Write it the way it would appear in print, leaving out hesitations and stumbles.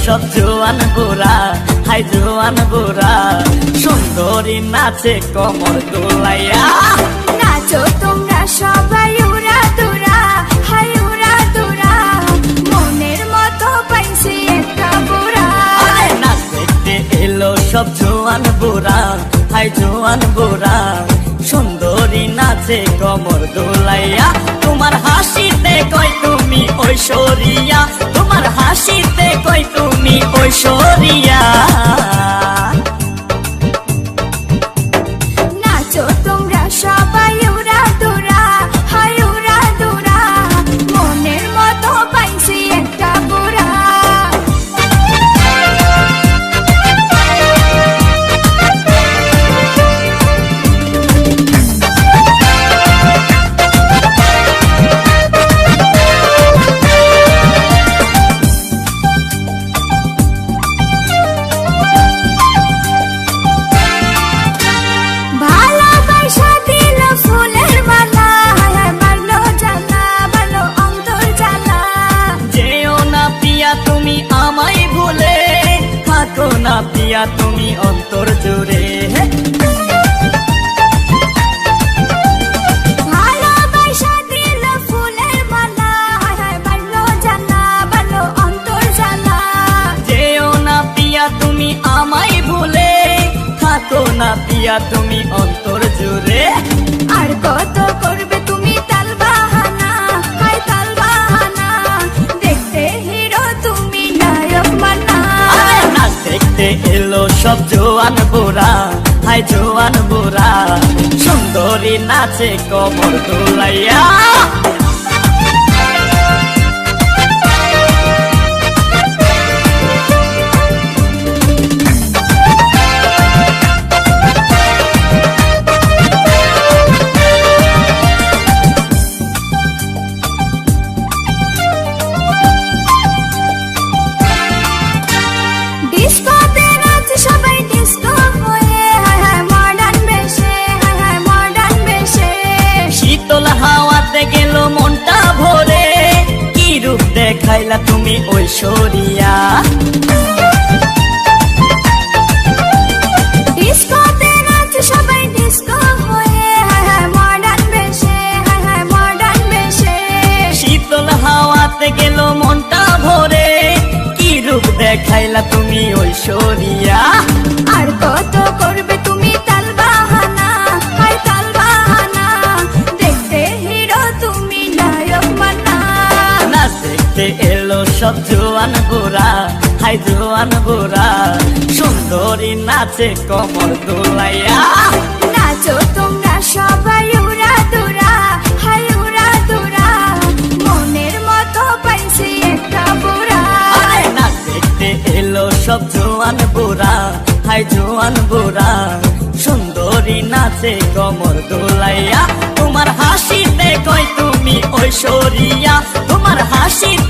সব জোয়ান বুড়া, হাই জোয়ান বুড়া, সুন্দরী নাচে কমর দোলাইয়া। নাচো তোমরা সবাই উড়া দুরা, হাই উড়া দুরা, মনের মতো পাইছি একটা বুড়া। নাচ দেখতে এলো সব জোয়ান বুড়া, হাই জোয়ান বুড়া, সুন্দরী নাচে কমর দোলাইয়া। তোমার হাসিতে কই তুমি ঐশ্বরিয়া, তোমার হাসিতে কই তুমি ঐশ্বরিয়া। নাচো তোমরা সবাই উড়া দুরা, হাই উড়া দুরা, মনের মতো পাইছি একটা বুড়া। ভালোবাসা দিল ফুলের মালা, মারলো জ্বালা, মারলো অন্তর জ্বালা। যেও না পিয়া তুমি আমায় ভুলে, থাকো না পিয়া তুমি অন্তর জুড়ে। ভালোবাসা দিল ফুলের মালা, মারলো জ্বালা, মারলো অন্তর জ্বালা। যেও না পিয়া তুমি আমায় ভুলে, থাকো না পিয়া তুমি অন্তর জুড়ে। আর কত করবে তুমি তাল বাহানা, হাই তাল বাহানা, দেখতে হিরো তুমি নায়ক মানা। নাচ দেখতে এলো সব জোয়ান বুড়া, হাই জোয়ান বুড়া, সুন্দরী নাচে কমর দোলাইয়া। ডিস্কোতে নাচে সবাই ডিস্কো হয়ে, হায় হায় মডার্ন বেশে, হায় হায় মডার্ন বেশে। শীতল হাওয়াতে গেল মনটা ভরে, কি রূপ দেখাইলা তুমি ঐশ্বরিয়া। ডিস্কোতে নাচে সবাই ডিস্কো হয়ে, হায় হায় মডার্ন বেশে, হায় হায় মডার্ন বেশে। শীতল হাওয়াতে গেল মনটা ভরে, কি রূপ দেখাইলা তুমি ঐশ্বরিয়া। আর কত করবে তুমি তাল বাহানা, হাই তাল বাহানা, দেখতে হিরো তুমি নায়ক মানা। নাচ দেখতে এলো সব জোয়ান বুড়া, হাই জোয়ান বুড়া, সুন্দরী নাচে কমর দোলাইয়া। নাচো তোমরা সবাই উড়া দুরা, হাই উড়া দুরা, মনের মতো পাইছি একটা বুড়া। নাচ দেখতে এলো সব জোয়ান বুড়া, হাই জোয়ান বুড়া, সুন্দরী নাচে কমর দোলাইয়া। তোমার হাসিতে কই তুমি ঐশ্বরিয়া, তোমার হাসিতে